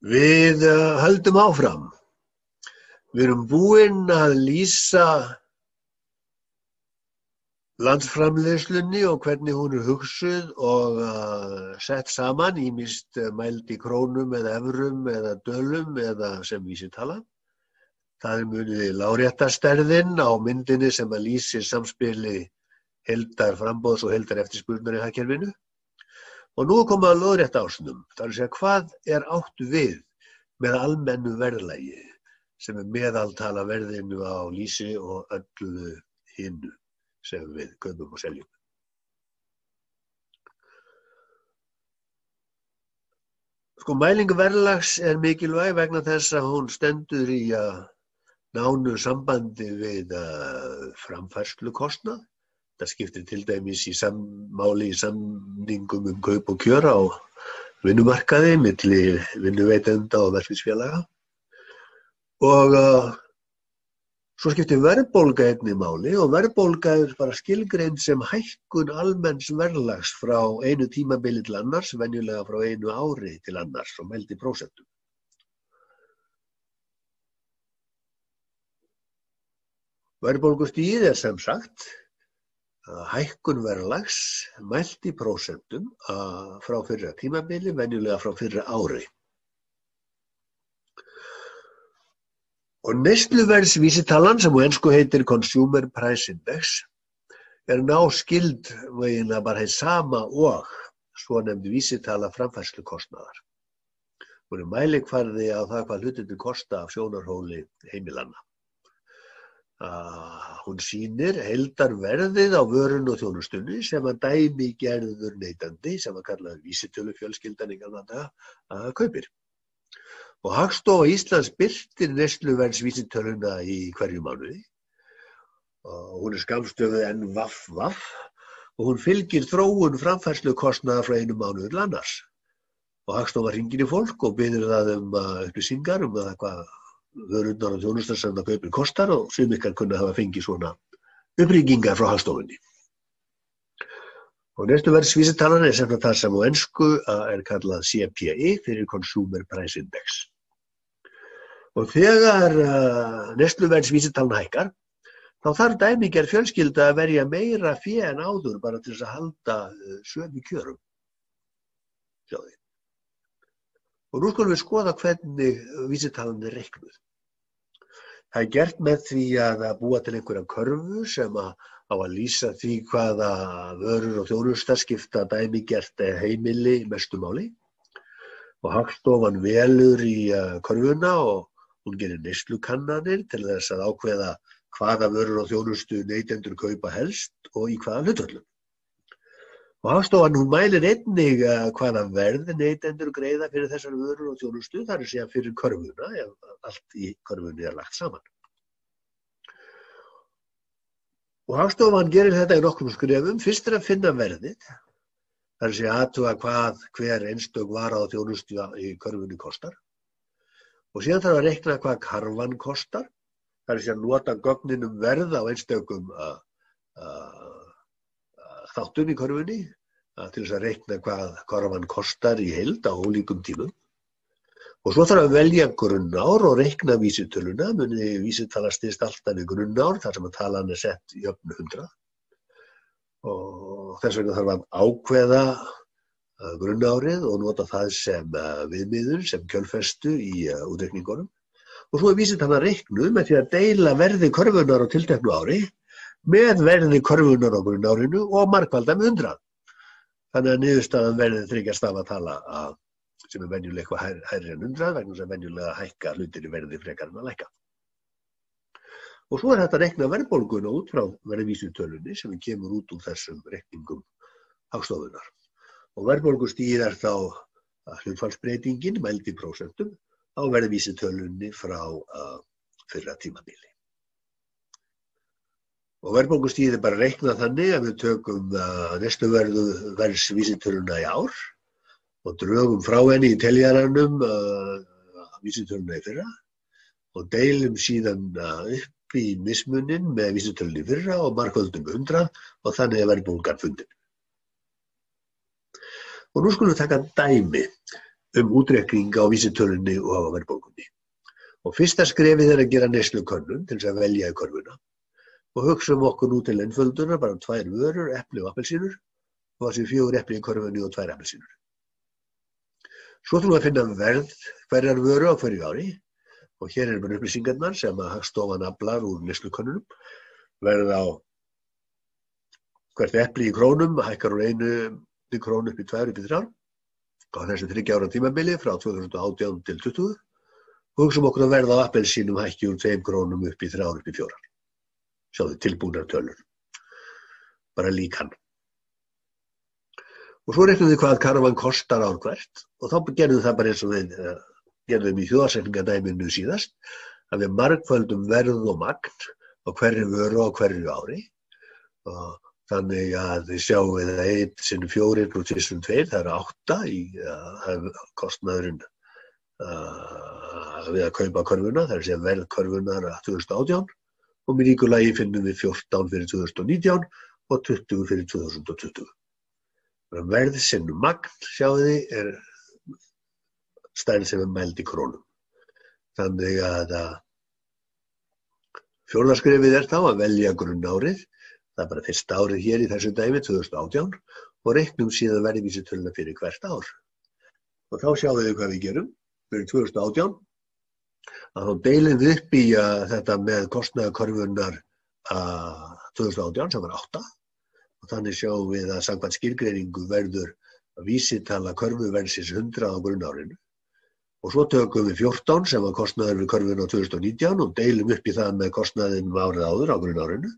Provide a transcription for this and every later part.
Við höldum áfram. Við erum búin að lýsa landsframleiðslunni og hvernig hún er hugsuð og sett saman, ýmist mæld í krónum eða evrum eða dölum eða sem vísitala. Það er munið láréttarstærðin á myndinni sem að lýsir samspili heildar framboðs og heildar eftirspurnar í hagkerfinu. Og nú er komið að lóðréttaásnum, það er að segja hvað er átt við með almennu verðlagi sem er meðaltala verðinu á lýsi og öllu hinnu sem við kaupum og seljum. Mæling verðlags er mikilvæg vegna þess að hún stendur í nánu sambandi við framfærslukostnað. Það skiptir til dæmis máli í samningum kaup og kjör á vinnumarkaði milli vinnuveitenda og verkefnisfélaga. Og svo skiptir verðbólga einnig máli og verðbólga er bara skilgreind sem hækkun almenns verðlags frá einu tímabili til annars, venjulega frá einu ári til annars og mæld í prósentum. Verðbólgustigið er sem sagt hækkun verðlags mælt í prósentum frá fyrra tímabili, venjulega frá fyrra ári. Og neysluverðsvísitalan sem á ensku heitir Consumer Price Index er náskyld eiginlega bara hið sama og svonefnd vísitala framfærslukostnaðar. Hún er mælikvarði á það hvað hlutirnir kosta af sjónarhóli heimilanna. Hún sýnir heildarverðið á vörun og þjónustunni sem að dæmigerður neytandi, sem að kalla vísitölufjölskyldan í gamla daga, kaupir. Og Hagstofa Íslands birtir neysluverðsvísitöluna í hverju mánuði. Og hún er skammstöfuð NVAF og hún fylgir þróun framfærslukostnaðar frá einu mánuði til annars. Og Hagstofa hringir í fólk og biður það upplýsingar það hvað vörurnar og þjónustar sem það kaupir kostar og sum ykkar kunna hafa fengið svona upprýkingar frá Hagstofunni. Og neysluverðsvísitalan er sem það sem á ensku er kallað CPI fyrir Consumer Price Index. Og þegar neysluverðsvísitalan hækkar, þá þarf dæmigerð fjölskylda að verja meira fé en áður bara til þess að halda sömu kjörum. Sjáðu. Og nú skulum við skoða hvernig vísitalan er reiknuð. Það er gert með því að búa til einhverja körfu sem á að lýsa því hvaða vörur og þjónustar skipta dæmigert heimili mestu máli. Og Hagstofan velur í körfuna og hún gerir neyslukannanir til þess að ákveða hvaða vörur og þjónustu neytendur kaupa helst og í hvaða hlutföllum. Og Hagstofan hún mælir einnig hvaða verð neytendur greiða fyrir þessar vörur og þjónustu, það er að segja fyrir körfuna, ef allt í körfunni er lagt saman. Og Hagstofan gerir þetta í nokkrum skrefum. Fyrst er að finna verðið, það er að segja athuga hver einstök vara og þjónustu í körfunni kostar. Og síðan þarf að reikna hvað karfan kostar, það er að segja nota gögnin verð á einstökum þáttum í körfunni til þess að reikna hvað karfan kostar í heild á ólíkum tímum. Og svo þarf að velja grunnár og reikna vísitöluna, muni vísitala styðst alltaf við grunnár, þar sem að talan er sett í jöfnu 100. Og þess vegna þarf að ákveða grunnárið og nota það sem viðmiðun, sem kjölfestu í útreikningunum. Og svo er vísitalan reiknuð með því að deila verði körfunar á tilteknu ári með verði körfunar á grunnárinu og margfalda með 100. Þannig að niðurstaðan verði þriggja stafa tala sem er venjulega eitthvað hærri en 100 vegna þess að venjulega hækka hlutir í verði frekar en að lækka. Og svo er þetta að reikna verðbólguna út frá verðvísitölunni sem kemur út úr þessum reikningum Hagstofunnar. Og verðbólgustigið er þá hlutfallsbreytingin mæld í prósentum á verðvísitölunni frá fyrra tímabili. Og verðbólgustigið er bara reiknað þannig að við tökum neysluverðsvísitöluna í ár og drögum frá henni í teljaranum vísitöluna í fyrra og deilum síðan upp í mismunin með vísitölunni í fyrra og margföldum 100 og þannig er verðbólgan fundin. Og nú skulum við taka dæmi. útreikning á vísitölunni og á verðbólgunni. Og fyrsta skrefið að gera neyslukönnun til þess að velja í körfuna. Og hugsaum okkur nú til einföldunar, bara 2 vörur, epli og appelsínur, og það sé 4 epli í körfunni og 2 appelsínur. Svo þurfum við að finna verð hverjar vöru á hverju ári, og hér bara upplýsingarnar sem að Hagstofan aflar úr neyslukönnunum, verð á hvert epli í krónum, hækkar úr 1 krónu upp í 2 upp í 3 á þessu 3 ára tímabili frá 2018 til 2020. Og hugsaum okkur að verð á appelsínum hækki úr 2 krónum upp í 3 upp í 4. Sjáðu tilbúnar tölur. Bara líkan. Og svo reiknum við hvað karfan kostar ár hvert og þá gerðum við það bara eins og við gerðum í þjóðarsetningadæminu síðast að við margföldum verð og magn á hverju vöru á hverju ári. Og þannig að við sjáum við að 1 sinnum 4 + 2 sinnum 2, það eru 8 í kostnaðurinn við að kaupa körfuna, það er að segja verð körfunar 2018 og með ríku lagi finnum við 14 fyrir 2019 og 20 fyrir 2020. Verð sinnum magn, sjáðu þið, er stærð sem er mæld í krónum. Þannig að 4. skrefið er þá að velja grunnárið, það er bara fyrsta árið hér í þessu dæmi, 2018, og reiknum síðan verðvísitöluna fyrir hvert ár. Og þá sjáum við hvað við gerum fyrir 2018, að þá deilum við upp í þetta með kostnaðarkörfunnar 2018 sem var 8 og þannig sjáum við að samkvæmt skilgreiningu verður vísitala körfuverðsins 100 á grunnárinu og svo tökum við 14 sem var kostnaður við körfuna 2019 og deilum upp í það með kostnaðinn árið áður á grunnárinu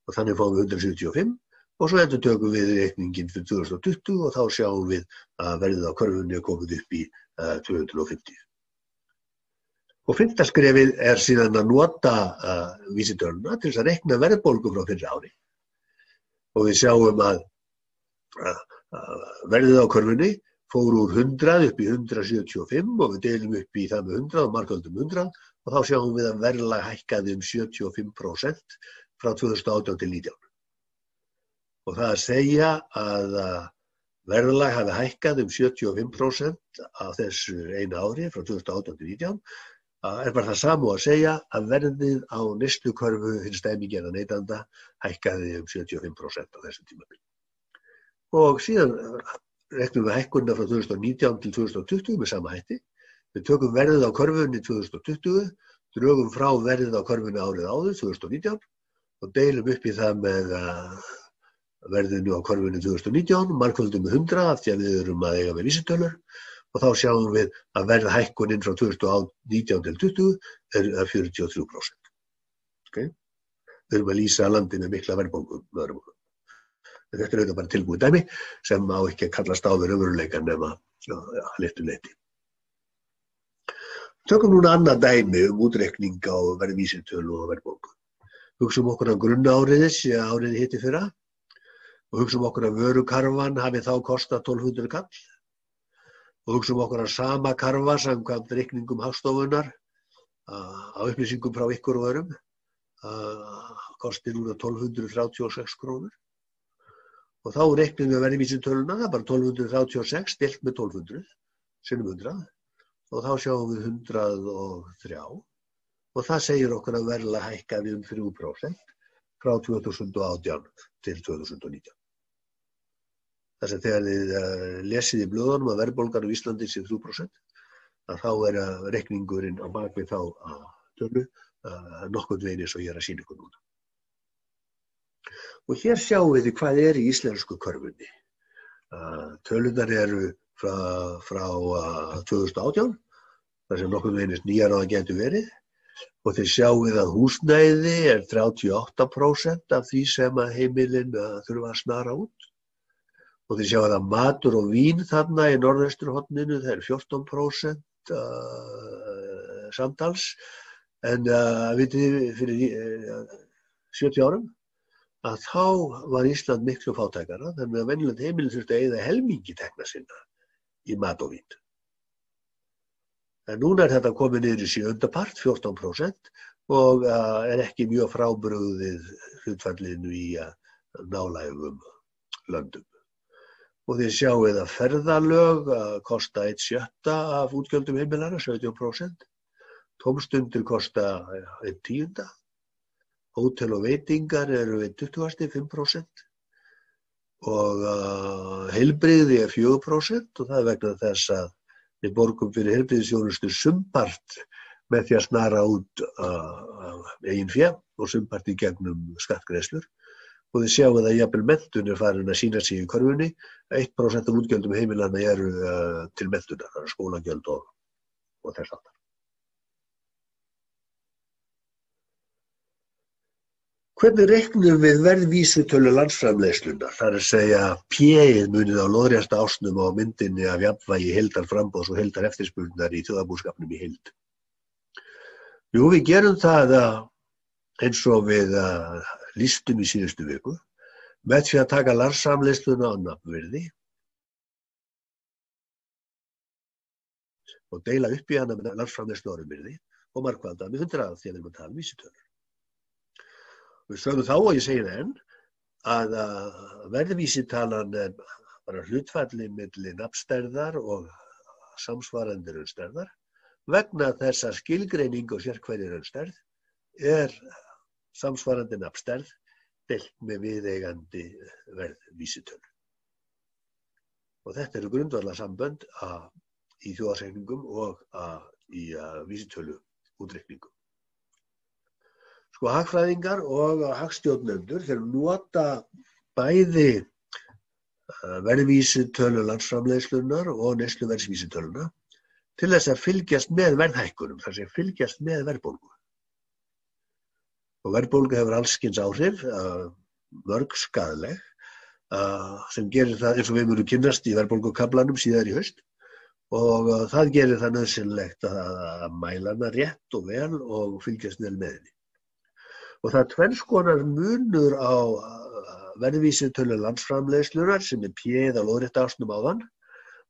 og þannig fáum við 175 og svo endur tökum við reikningin fyrir 2020 og þá sjáum við að verðið á körfunni er komið upp í 250. Og 5. skrefið er síðan að nota vísitöluna til þess að reikna verðbólgu frá fyrra ári. Og við sjáum að verðið á körfunni fór úr 100 upp í 175 og við deilum upp í það með 100 og margföldum 100 og þá sjáum við að verðlag hækkaði 75% frá 2018 til 19. Og það að segja að verðlag hafi hækkað 75% á þessu eina ári frá 2018 til 19 er bara það sama að segja að verðið á neyslukörfu hins dæmigerða neytanda hækkaði 75% á þessu tímabili. Og síðan reiknum við hækkunina frá 2019 til 2020 með sama hætti. Við tökum verðið á körfunni 2020, drögum frá verðið á körfunni árið áður 2019 og deilum upp í það með verðinu á körfunni 2019, margföldum með 100 af því að við erum að eiga með vísitölur. Og þá sjáum við að verðhækkunin frá 2019 til 2020 er 43%. Okay? Við erum að lýsa landi með mikla verðbólgu með öðrum orðum. Þetta er auðvitað bara tilbúið dæmi sem á ekki að kallast á við raunveruleikann nema að litlu leyti. Tökum núna annað dæmi útreikning á verðvísitölu og verðbólgu. Hugsum okkur að grunnáriðis, árið hitti fyrra, og hugsum okkur að vörukarfan hafi þá kostað 1200 kall. Og hugsum okkur að sama karfa samkvæmt reikningum Hagstofunnar á upplýsingum frá ykkur og öðrum kosti núna 1236 krónur. Og þá reiknum við verðvísitöluna, það er bara 1236 deilt með 1200 sinnum 100 og þá sjáum við 103 og það segir okkur að verðlag hækkaði 3% frá 2018 til 2019. Þess að þegar þið lesið í blöðunum að verðbólgan á Íslandi sé 3%, að þá er reikningurinn á bakvið þá tölu nokkurn veginn eins og ég er að sýna ykkur núna. Og hér sjáum við hvað er í íslensku körfunni. Tölurnar eru frá 2018, þar sem nokkurn veginn nýjar á að getur verið, og þið sjáum við að húsnæði er 38% af því sem að heimilin þurfa að snara út. Og þið sjáum að matur og vín þarna í norðausturhorninu, það er 14% samtals, en vitið fyrir 70 árum, að þá var Ísland miklu fátækara, þannig að venjulegt heimili þurfti að eyða helmingi tekna sinna í mat og vín. En núna er þetta komið niður í 7%, 14%, og er ekki mjög frábrugðið hlutfallinu í nálægum löndum. Og þið sjáið að ferðalög kosta 1/6 af útgjöldum heimilanna, 17%. Tómstundir kosta 1/10. Hótel og veitingar eru 1/20, 5%. Og heilbrigði 4% og það er vegna þess að við borgum fyrir heilbrigðisþjónustu sumpart með því að snara út eigin fé og sumpart í gegnum skattgreiðslur. Og þið sjáum að jafnvel menntun er farin að sýna sig í körfunni. 1% af útgjöldum heimilanna eru til menntunar, það er skólagjöld og þess aftar. Hvernig reiknum við verðvísitölu landsframleiðslunnar? Það er að segja P-ið munið á lóðrétta ásnum á myndinni af jafnvægi heildarframboðs og heildareftirspurnar í þjóðarbúskapnum í heild. Jú, við gerum það eins og við lýstum í síðustu viku með því að taka landsframleiðsluna á nafnvirði og deila upp í hana með landsframleiðslu á raunvirði og margfalda með 100 þegar við erum að tala um vísitölur. Við sögum þá og ég segi það enn að verðvísitalan er bara hlutfalli milli nafnstærðar og samsvarandi raunstærðar vegna þess að skilgreining á sérhverri raunstærð er samsvarandi nafnstærð deilt með viðeigandi verðvísitölu. Og þetta eru grundvallarsambönd í þjóðhagsreikningum og í vísitölu útreikningum. Sko hagfræðingar og hagstjórnendur þeir nota bæði verðvísitölu landsframleiðslunnar og neysluverðsvísitöluna til þess að fylgjast með verðhækkunum, þar sem fylgjast með verðbólgu. Og verðbólga hefur alls kyns áhrif, mörg skaðleg, sem gerir það eins og við munum kynnast í verðbólgukaflanum síðar í haust. Og það gerir það nauðsynlegt að mæla hana rétt og vel og fylgjast vel með henni. Og það er tvenns konar munur á verðvísitölu landsframleiðslunnar sem er P-ið á lóðrétta ásnum áðan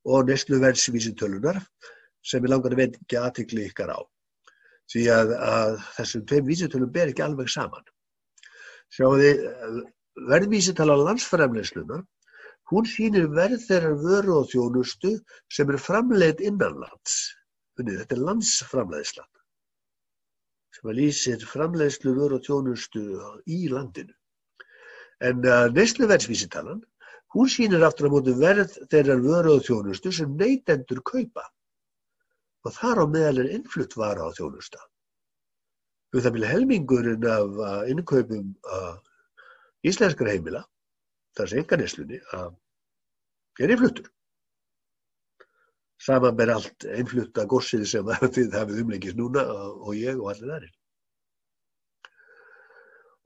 og neysluverðsvísitölunar sem ég langar að vekja athygli ykkar á. Því að þessum tveim vísitölum ber ekki alveg saman. Sjáðu verðvísitala landsframleiðslunnar, hún sýnir verð þeirrar vöru og þjónustu sem er framleidd innanlands. Þetta er landsframleiðslan sem lýsir framleiðslu vöru og þjónustu í landinu. En neysluverðsvísitalan, hún sýnir aftur á móti verð þeirrar vöru og þjónustu sem neytendur kaupa. Og þar á meðal er innflutt vara á þjónusta. Það vil helmingurinn af innkaupum íslenskra heimila, þar sem einkaneyslunni, er innfluttur. Samanber allt innflutta góssið sem þið hafið umleikist núna og ég og allir aðrir.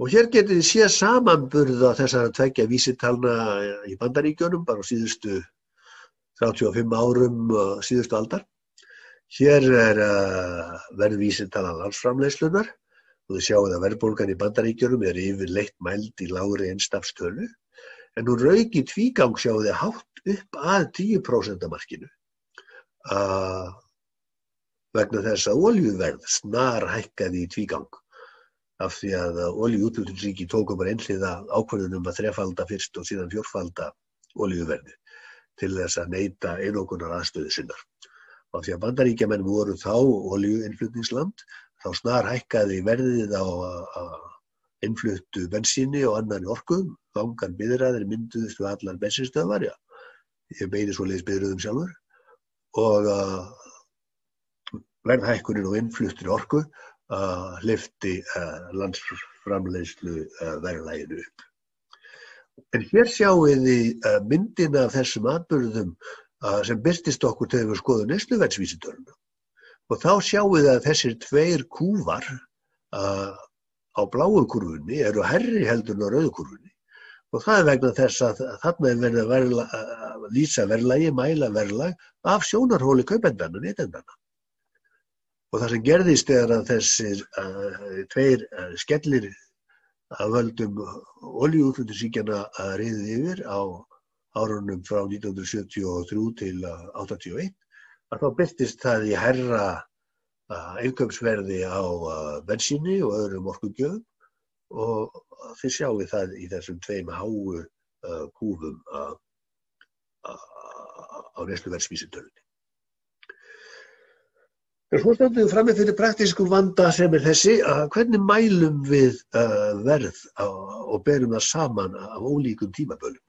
Og hér getið þið séð samanburð á þessara tveggja vísitalna í Bandaríkjunum bara á síðustu 35 árum síðustu aldar. Hér er verðvísitala landsframleiðslunnar og þið sjáið að verðbólgan í Bandaríkjunum er yfirleitt mæld í lágri einstafstölu, en hún rauk í tvígang sjáið þið hátt upp að 10% markinu vegna þess að olíuverð snarhækkaði í tvígang af því að olíuútflutningsríki tóku bara einhliða ákvörðun að þrefalda fyrst og síðan fjórfalda olíuverði til þess að neita einokunar aðstöðu sinnar. Af því að Bandaríkjamenn voru þá olíuinnflutningsland, þá snarhækkaði verðið á innfluttu bensíni og annarri orku, langar biðraðir mynduðust við allar bensinstöðvar, ég beini svoleiðis biðröðum sjálfur, og verðhækkunin og innfluttri orku hleypti landsframleiðslu verðlaginu upp. En hér sjáið þið myndina af þessum atburðum sem birtist okkur þegar við skoðum neysluverðsvísitöluna. Og þá sjáið þið að þessir tveir kúfar á bláu kúrfunni eru hærri heldur en á rauðu kúrfunni. Og það er vegna þess að þarna er verið að lýsa verðlagi, mæla verðlag af sjónarhóli kaupendanna, neytendanna. Og það sem gerðist er að þessir tveir skellir af völdum olíuútflutningsríkjanna riðu yfir á árunum frá 1973 til 1981, að þá birtist það í hærra innkaupsverði á bensíni og öðrum orkugjöfum og þið sjáið það í þessum tveim háu kúfum á neysluverðsvísitölunni. En svo stöndum við frammi fyrir praktískum vanda sem þessi að hvernig mælum við verð og berum það saman af ólíkum tímabölum.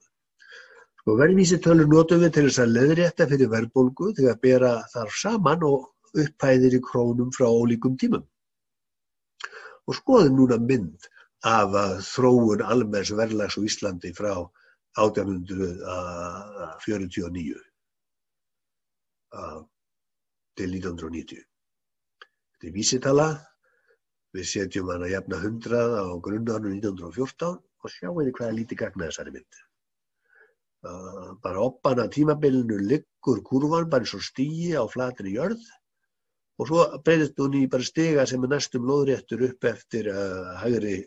Verðvísitölur notum við til þess að leiðrétta fyrir verðbólgu þegar bera þarf saman og upphæðir í krónum frá ólíkum tímum. Og skoðum núna mynd af þróun almenns verðlags á Íslandi frá 1849 til 1990. Þetta er vísitala, við setjum hana jafna 100 á grunnárinu 1914 og sjáum við hvað er lítið gagna þessari mynd. Bara obban að tímabilinu liggur kúrfan bara eins og stigi á flatri jörð og svo breytist hún í bara stiga sem er næstum lóðréttur upp eftir hægri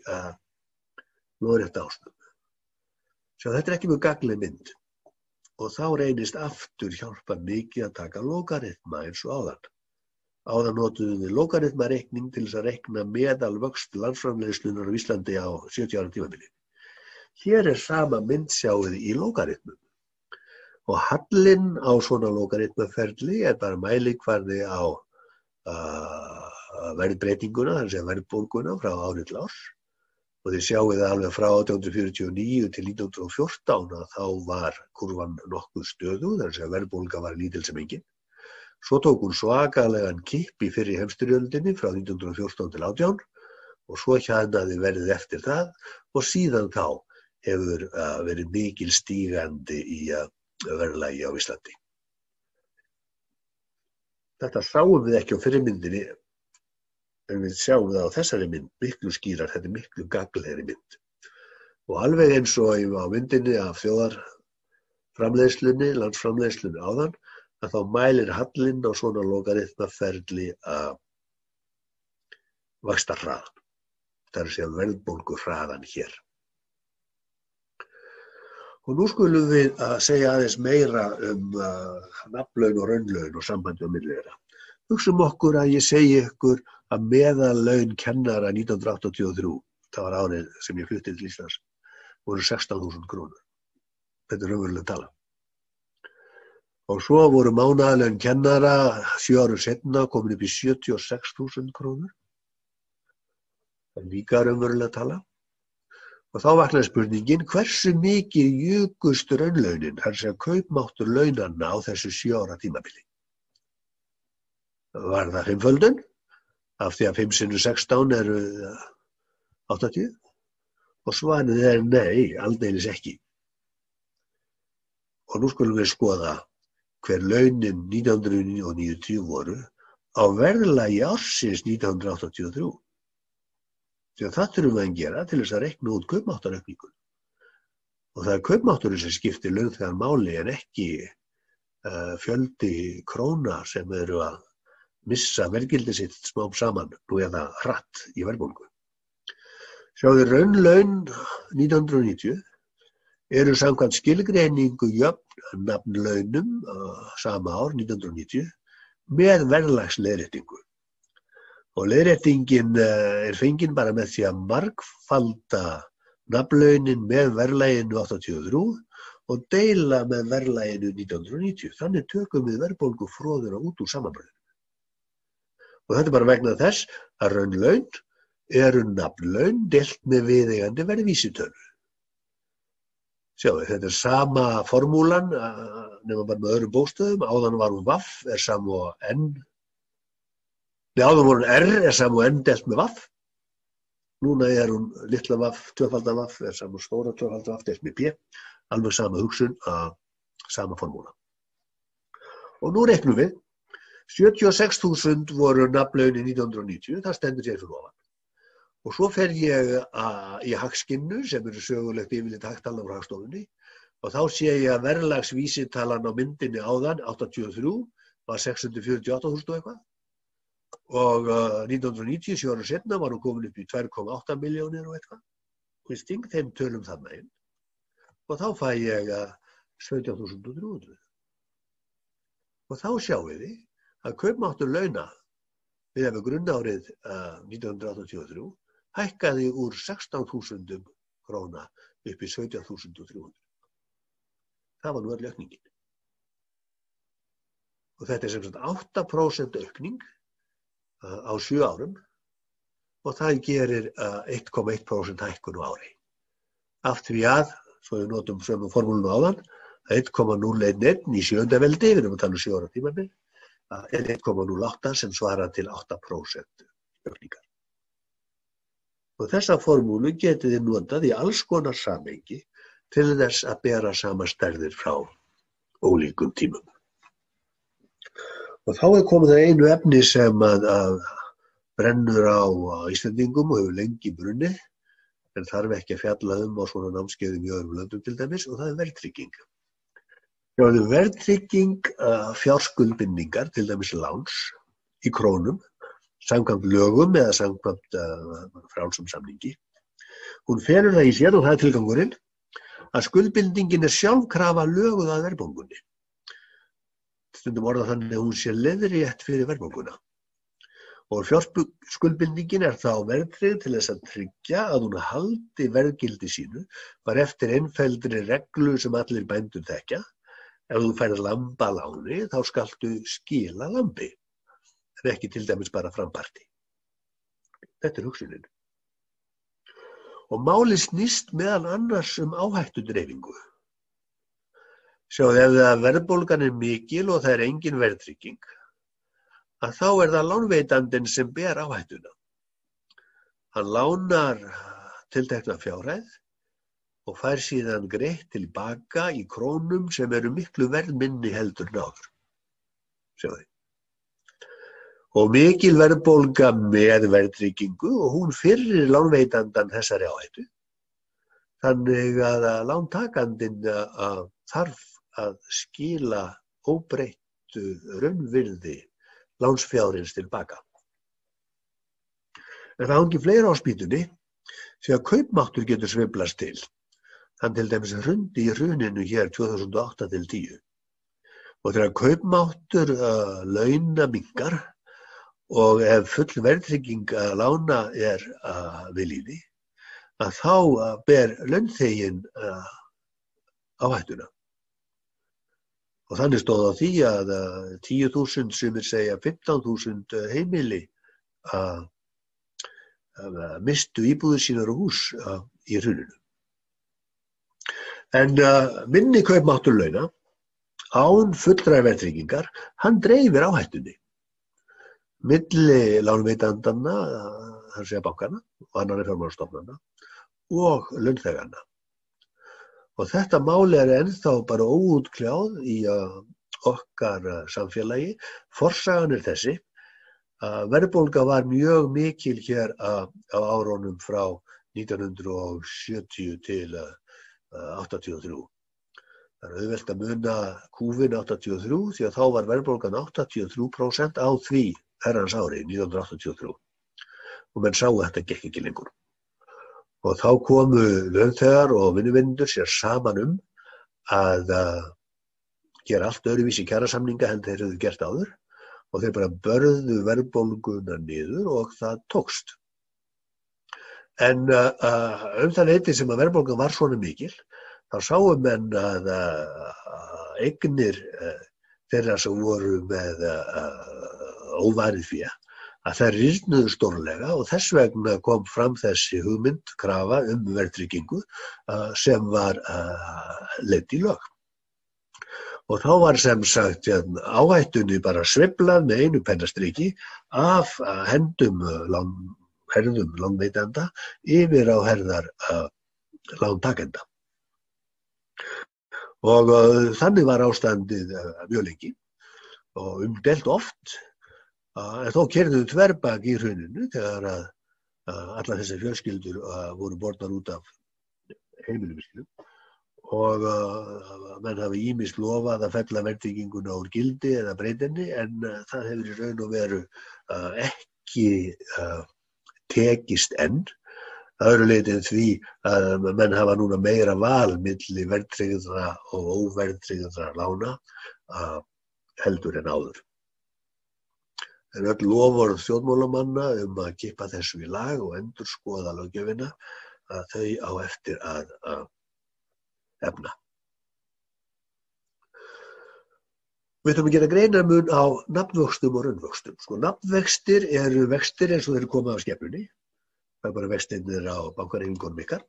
lóðrétta ásnum. Sjá, þetta er ekki mjög gagnleg mynd og þá reynist aftur hjálpa mikið að taka logaritma eins og áðan. Áðan notuðum við logaritmareikning til þess að reikna meðalvöxt landsframleiðslunnar á Íslandi á 70 ára tímabili. Hér er sama mynd sjáið í logaritmum og hallinn á svona logaritmaferli er bara mælikvarði á verðbreytinguna, þar sem verðbólguna frá ári til árs og þið sjáið alveg frá 1849 til 1914 að þá var kurvan nokkuð stöðug, þar sem verðbólga var lítil sem engin. Svo tók hún svakalegan kipp í fyrri heimsstyrjöldinni frá 1914 til 18 og svo hjaðnaði verðið eftir það og síðan þá hefur verið mikil stígandi í verðlagi á Íslandi. Þetta sáum við ekki á fyrri myndinni, en við sjáum það á þessari mynd miklu skýrar, þetta er miklu gagnlegri mynd. Og alveg eins og á myndinni af þjóðarframleiðslunni, landsframleiðslunni áðan, að þá mælir hallinn á svona logaritmaferli vaxtarhraðan. Það er að segja verðbólguhraðan hér. Og nú skulum við segja aðeins meira nafnlaun og raunlaun og sambandi á milli þeirra. Hugsum okkur að ég segi ykkur að meðallaun kennara 1983, það var árið sem ég flutti til Íslands, voru 16.000 krónur. Þetta er raunveruleg tala. Og svo voru mánaðarlaun kennara 7 árum seinna komin upp í 76.000 krónur. Það er líka raunveruleg tala. Og þá vaknaði spurningin, hversu mikið jukust raunlaunin, þar sem kaupmáttur launanna á þessu 7 ára tímabili? Var það fimmföldun? Af því að 5 sinnum 16 eru 80? Og svarið er nei, aldeilis ekki. Og nú skulum við skoða hver launin 1990 voru á verðlagi ársins 1983. Því að það þurfum við að gera til þess að reikna út kaupmáttaraukningu. Og það er kaupmátturinn sem skiptir launþegar máli en ekki fjöldi króna sem eru að missa verðgildi sitt smám saman nú eða hratt í verðbólgu. Sjáðu raunlaun 1990 eru samkvæmt skilgreiningu jöfn nafnlaunum sama ár 1990 með verðlagsleiðréttingu. Og leiðréttingin er fengin bara með því að margfalda nafnlaunin með verðlaginu 83 og deila með verðlaginu 1990. Þannig tökum við verðbólgufróðuna út úr samanburðinum. Og þetta er bara vegna þess að raunlaun eru nafnlaun deilt með viðeigandi verðvísitölu. Sjáðu, þetta er sama formúlan nema bara með öðrum bókstöðum. Áðan var hún vaff er sama og n. Nei, áðan var hún r er sama og n deilt með vaff. Núna er hún litla vaff, tvöfalda vaff er sama og stóra tvöfalda vaff deilt með p. Alveg sama hugsun, sama formúla. Og nú reiknum við. 76.000 voru nafnlaunin 1990, það stendur sér fyrir ofan. Og svo fer ég í Hagskinu sem eru sögulegt yfirleitt hagtalan frá Hagstofunni og þá sé ég að verðlagsvísitalan á myndinni áðan, 83, var 648.000 og eitthvað. Og 1990, 7 ára seinna, var hún komin upp í 2,8 milljónir og eitthvað. Og ég sting þeim tölum þarna inn. Og þá fæ ég 17.300. Og þá sjáum við að kaupmáttur launa við grunnárið 1983 hækkaði úr 16.000 króna upp í 17.300. Það var nú öll aukningin. Og þetta sem sagt 8% aukning á 7 árum og það gerir 1,1% hækkun á ári. Af því að, svo við notum sömu formúlunu áðan, 1,011 í 7. veldi, við erum að tala um 7 ára tímabil, er 1,08 sem svarar til 8% aukningar. Og þessa formúlu getið þið notað í alls konar samhengi til þess að bera saman stærðir frá ólíkum tímum. Og þá er komið það einu efni sem að brennur á Íslendingum og hefur lengi brunnið, en þarf ekki að fjalla á svona námskeiðum í öðrum löndum til dæmis, og það er verðtrygging. Verðtrygging fjárskuldbindingar, til dæmis láns í krónum, samkvæmt lögum eða samkvæmt frjálsum samningi. Hún felur það í sér, og það er tilgangurinn, að skuldbindingin er sjálfkrafa löguð að verðbólgunni. Stundum orðað þannig að hún sé leiðrétt fyrir verðbólguna. Og fjárskuldbindingin er þá verðtryggð til þess að tryggja að hún haldi verðgildi sínu bara eftir einfelldri reglu sem allir bændur þekkja. Ef þú færð lamb að láni, þá skaltu skila lambi, en ekki til dæmis bara framparti. Þetta er hugsunin. Og málið snýst meðal annars áhættudreifingu. Sjáðu, ef verðbólgan er mikil og það er engin verðtrygging, að þá er það lánveitandinn sem ber áhættuna. Hann lánar tiltekna fjárhæð og fær síðan greitt tilbaka í krónum sem eru miklu verðminni heldur en áður. Sjáðu. Og mikil verðbólga með verðtryggingu og hún firrir lánveitandann þessari áhættu. Þannig að lántakandinn þarf að skila óbreyttu raunvirði lánsfjárins tilbaka. En það hangi fleira á spýtunni því að kaupmáttur getur sveiflast til. Hann til dæmis hrundi í hruninu hér 2008-10. Og þegar kaupmáttur launa minnkar og ef full verðtrygging lána er við lýði, að þá ber launþeginn áhættuna. Og þannig stóð á því að 10.000, sumir segja 15.000 heimili mistu íbúðir sínar og hús í hruninu. En minni kaupmáttur launa, án fullra verðtryggingar, hann dreifir áhættunni. Milli lánveitandanna, þar segja bankana og annarra fjármálastofnana og launþeganna. Og þetta máli er ennþá bara óútkljáð í okkar samfélagi. Forsagan er þessi að verðbólga var mjög mikil hér á árunum frá 1970 til 83. Það er auðvelt að muna kúfinn 83 því að þá var verðbólgan 83% á því herrans ári 1983. Og menn sáu að þetta gekk ekki lengur. Og þá komu launþegar og vinnuveitendur sér saman að gera allt öðruvísi kjarasamninga en þeir höfðu gert áður og þeir bara börðu verðbólguna niður og það tókst. En það leyti sem að verðbólgan var svona mikil, þá sáu menn að eignir þeirra sem voru með óvarið fé, að þær rýrnuðu stórlega og þess vegna kom fram þessi hugmynd, krafa verðtryggingu sem var leidd í lög. Og þá var sem sagt áhættunni bara sveiflað með einu pennastriki af herðum lánveitanda yfir á herðar lántakenda. Og þannig var ástandið mjög lengi og umdeilt oft. En þó keyrðu þverbak í hruninu þegar að allar þessar fjölskyldur voru bornar út af heimilum sínum og menn hafi ýmist lofað að fella verðtrygginguna úr gildi eða breyta henni en það hefur í raun og veru ekki tekist enn. Að öðru leyti en því að menn hafa núna meira val milli verðtryggðra og óverðtryggðra lána heldur en áður. En öll loforð stjórnmálamanna að kippa þessu í lag og endurskoða löggjöfina að þau á eftir að efna. Við ætlum að gera greinarmun á nafnvöxtum og raunvöxtum. Sko, nafnvextir eru vextir eins og þeir koma af skepnunni. Það er bara vextirnir á bankareikningunum ykkar.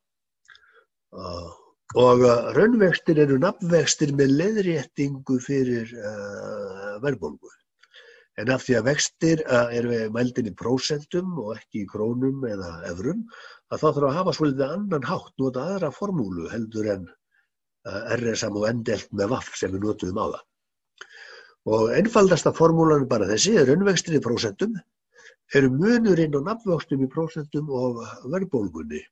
Og raunvextir eru nafnvextir með leiðréttingu fyrir verðbólgu. En af því að vextir eru mældir í prósentum og ekki í krónum eða evrum, að þá þarf að hafa svolítið annan hátt, nota aðra formúlu heldur en RSM og N-delt með vaff sem við notuðum á það. Og einfaldasta formúlan er bara þessi, raunvextir í prósentum eru munurinn á nafnvöxtum í prósentum og verðbólgunni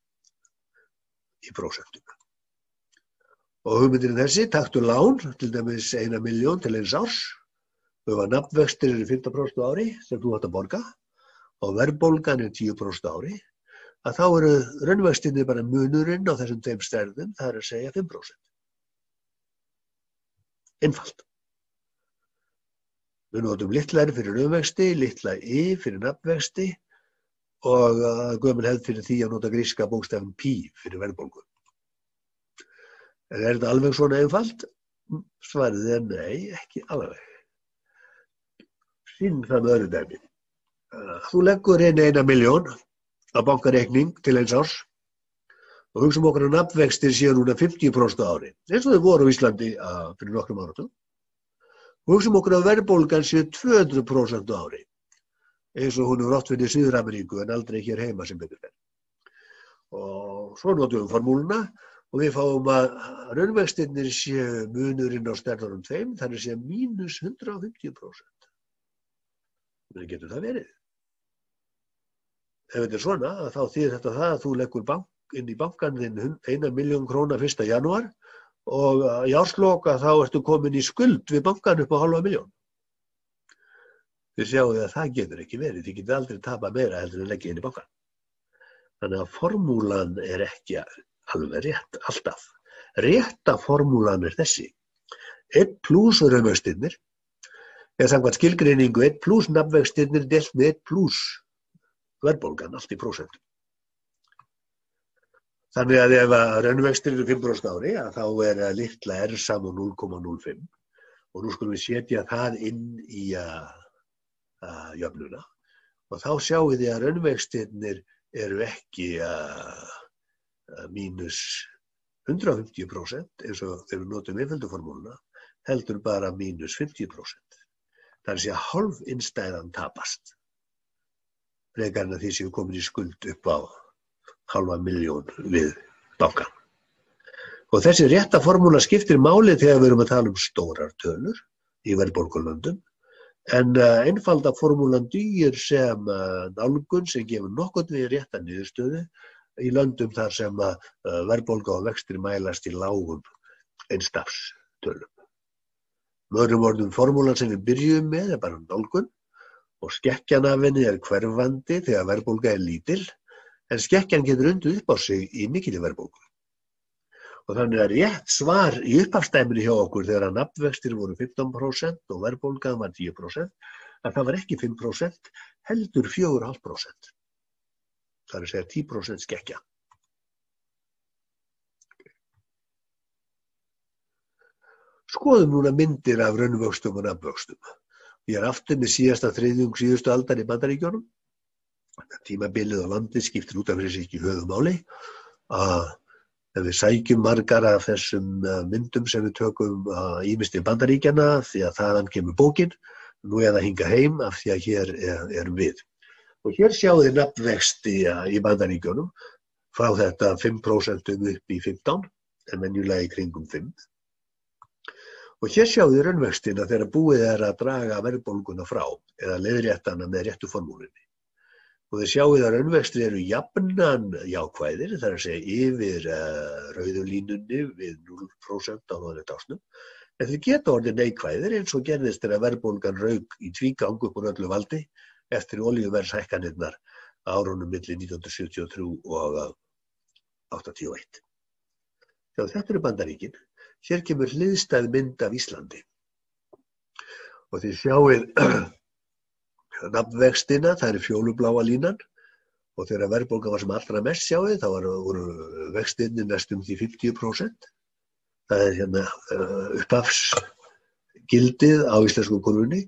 í prósentum. Og hugmyndin er þessi, taktu lán, til dæmis 1 milljón til 1 árs, ef að nafnvextir eru 15% á ári sem þú átt að borga og verðbólgan er 10% á ári, að þá eru raunvextirnir bara munurinn á þessum tveim stærðum, það er að segja 5%. Einfalt. Við notum litla R fyrir raunvexti, litla I fyrir nafnvexti og gömul hefð fyrir því að nota gríska bókstafinn Pi fyrir verðbólgu. En er þetta alveg svona einfalt? Svarið er nei, ekki alveg. Sýnum það með öðru dæmi. Þú leggur inn 1 milljón á bankareikning til 1 árs og hugsaum okkur að nafnvextir séu núna 50% á ári, eins og þau voru á Íslandi fyrir nokkrum áratugum. Og hugsaum okkur að verðbólgan séu 200% á ári, eins og hún er oft fyrir Suður-Ameríku en aldrei hér heima sem betur fer. Og svo notum við formúluna og við fáum að raunvextirnir séu munurinn á stærðunum tveim, þar er séu mínus 150%. Hvernig getur það verið? Ef þetta er svona, þá þýðir þetta það að þú leggur inn í bankann þinn 1 milljón króna 1. janúar og í ársloka þá ertu komin í skuld við bankann upp á 0,5 milljón. Þið sjáu að það getur ekki verið, þið getur aldrei tapað meira heldur en leggja inn í bankann. Þannig að formúlan er ekki alveg rétt alltaf. Rétta formúlan er þessi. 1 plus raunvextirnir er samkvæmt skilgreiningu 1 plus nafnvextirnir deilt með 1 plus verðbólgan, allt í prósentum. Þannig að ef raunvextir eru 5% á ári, þá er litla R saman 0,05 og nú skulum við setja það inn í jöfnuna og þá sjáum við að raunvextirnir eru ekki mínus 150% eins og þegar við notum einfölduformúluna, heldur bara mínus 50%. Það er að segja hálf innstæðan tapast. Frekar en að því séu komin í skuld upp á 0,5 milljón við bankann. Og þessi rétta formúla skiptir máli þegar við erum að tala um stórar tölur í verðbólgulöndum, en einfalda formúlan dugir sem nálgun sem gefur nokkurn við rétta niðurstöðu í löndum þar sem verðbólga og vextir mælast í lágum einstafstölum. Með öðrum orðum, formúlan sem við byrjum með er bara nálgun og skekkjan af henni er hverfandi þegar verðbólga er lítil, en skekkjan getur undið upp á sig í mikilli verðbólgu. Og þannig að rétt svar í upphafsdæminu hjá okkur þegar að nafnvextir voru 15% og verðbólgan var 10%, að það var ekki 5%, heldur 4,5%. Það er að segja 10% skekkja. Skoðum núna myndir af raunvöxtum og nafnvöxtum. Ég er aftur með síðasta þriðjung síðustu aldar í Bandaríkjunum. Tímabilið og landið skiptir út af þessi ekki höfumáli. Ef við sækjum margar af þessum myndum sem við tökum ýmist í Bandaríkjana því að þaðan kemur bókin, nú er það hingað heim af því að hér erum við. Og hér sjáum við nafnvexti í Bandaríkjunum frá þetta 5% upp í 15, en venjulega í kringum 5. Og hér sjáum við raunvextina þegar búið er að draga verðbólguna frá eða leiðréttana með réttu formúlinni. Og þið sjáum að raunvextir eru jafnan jákvæðir, það er að segja yfir rauðu línunni við 0% á þóðnett ásnum, en þið geta orðið neikvæðir eins og gerðist þegar verðbólgan rauk í tvígang upp úr öllu valdi eftir olíuverðshækkanirnar árunum milli 1973 og 81. Já, þetta eru Bandaríkin. Hér kemur hliðstæð mynd af Íslandi. Og þið sjáið nafnvextina, það er fjólubláa línan og þegar verðbólgan var sem allra mest sjáið, þá voru vextirnir næstum því 50%. Það er hérna upphafs gildið á íslensku krónunni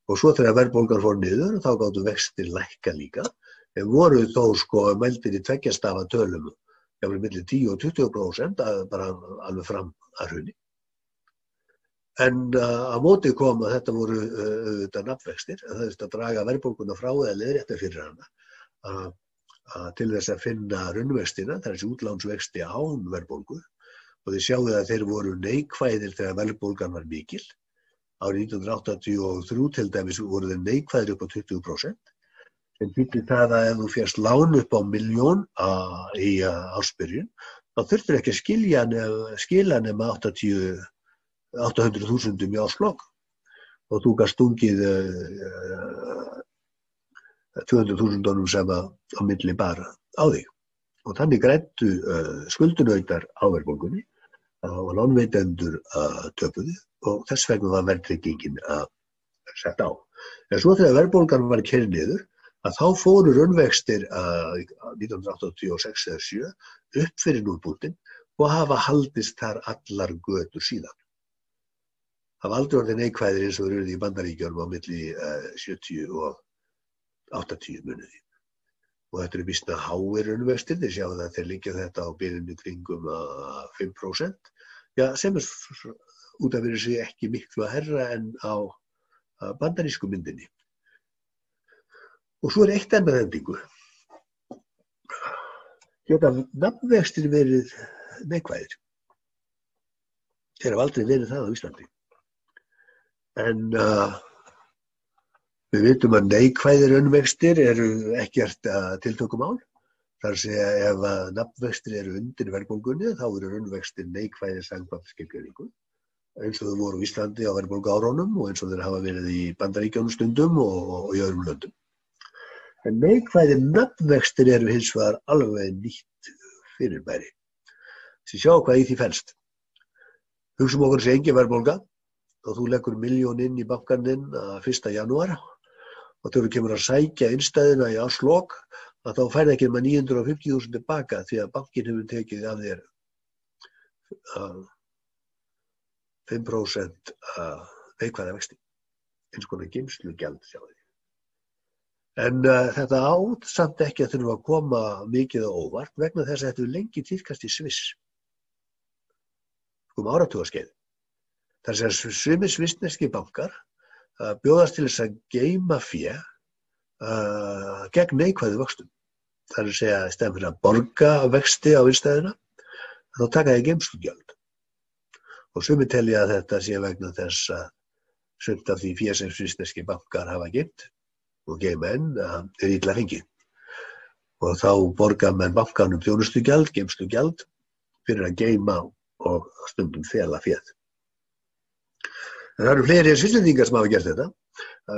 og svo þegar verðbólgan fór niður þá gátu vextir lækka líka en voru þó mældir í tveggjastafa tölum jafnvel milli 10 og 20% bara alveg fram að hruni. En á móti kom að þetta voru auðvitað nafnvextir, það að draga verðbólguna frá eða leiðrétta fyrir hana til þess að finna raunvextina, þessi útlánsvexti án verðbólgu og þið sjáið að þeir voru neikvæðir þegar verðbólgan var mikil. Árið 1983 til dæmis voru þeir neikvæðir upp á 20%. En þýddi það að ef þú fékkst lán upp á 1.000.000 í ársbyrjun, þá þurftir ekki að skila nema 800.000 í árslok og þú gast stungið 200.000 sem á milli bara á þig. Og þannig græddu skuldunautar á verðbólgunni og lánveitendur töpuðu og þess vegna var verðtryggingin sett á. En svo þegar verðbólgan var keyrð niður, að þá fóru raunvextir 1986 eða 7 upp fyrir núllpunktinn og hafa haldist þar allar götur síðan. Hafa aldrei orðið neikvæðir eins og þeir urðu í Bandaríkjunum á milli 70 og 80 muniði. Og þetta eru býsna háir raunvextir, þið sjáum að þeir liggja þetta á bilinu kringum 5%, ja, sem út af fyrir sig ekki miklu herra en á bandarísku myndinni. Og svo eitt enn með hendingu. Geta nafnvextir verið neikvæðir. Þeir hafa aldrei verið það á Íslandi. En við vitum að neikvæðir raunvextir eru ekkert tiltökumál. Það er að segja ef nafnvextir eru undir verðbólgunni þá eru raunvextir neikvæðir samkvæmt skilgreiningu. Eins og þau voru á Íslandi á verðbólguárunum og eins og þeir hafa verið í Bandaríkjunum stundum og í öðrum löndum. En neikvæðir nafnvextir eru hins vegar alveg nýtt fyrirbæri. Þið sjá hvað í því felst. Hugsum okkur sem engin verðbólga og þú leggur 1.000.000 inn í bankaninn 1. janúar og þegar þú kemur að sækja innstæðuna í árslok að þá færðu ekki nema 950.000 tilbaka því að bankinn hefur tekið af þér 5% neikvæða vexti. Eins konar geymslugjald sjá þið. En þetta átt samt ekki að þurfa að koma mikið á óvart vegna þess að þetta lengi tíðkast í Sviss. Áratugaskeið. Það er að sumir svissneski bankar bjóðast til þess að geyma fé gegn neikvæðu vöxtum. Það er að segja í stæðan fyrir að borga vexti á innstæðuna, þá taka þeir geymslugjöld. Og sumir telja að þetta sé vegna þess að sumt af því fé sem svissneski bankar hafa geymt og geyma enn er illa fengið. Og þá borga menn bankanum þjónustugjald, geymslugjald fyrir að geyma og stundum fela féð. En það eru fleiri Svisslendingar sem hafa gert þetta.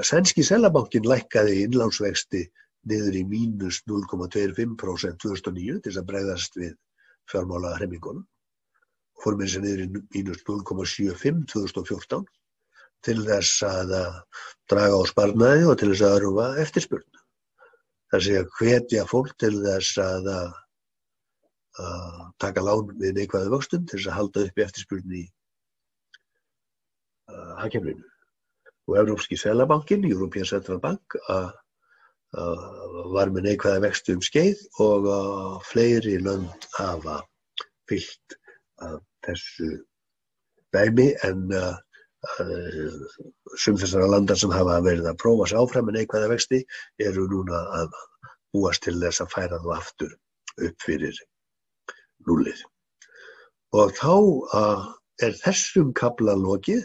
Sænski Seðlabankinn lækkaði innlánsvexti niður í mínus 0,25% 2009 til þess að bregðast við fjármálahremmingunum. Fór með þess að niður í mínus 0,75 2014 til þess að draga á sparnaði og til þess að örva eftirspurn. Það sé að hvetja fólk til þess að taka lán við neikvæðu vöxtum til þess að halda upp eftirspurn í hagkerfinu. Og Evrópski Seðlabankinn, European Central Bank, var með neikvæða vexti skeið og fleiri lönd hafa fylgt þessu dæmi en sum þessara landa sem hafa verið að prófa sig áfram með neikvæða vexti eru núna að búast til þess að færa þú aftur upp fyrir núllið. Og þá þessum kafla lokið.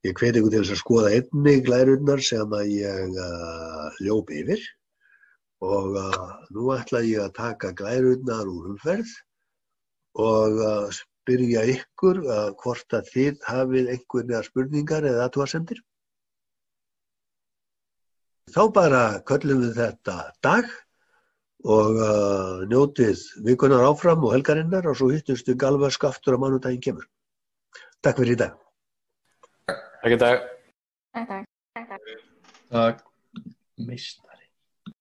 Ég hvet ykkur til þess að skoða einnig glærurnar sem að ég hljóp yfir og nú ætla ég að taka glærurnar úr umferð og spyrja ykkur hvort að þið hafið einhverjar spurningar eða athugasemdir. Þá bara köllum við þetta dag og njótið vikunar áfram og helgarinnar og svo hittumst við galvask aftur á mánudaginn kemur. Takk fyrir í dag. Takk í dag. Takk. Takk. Mist.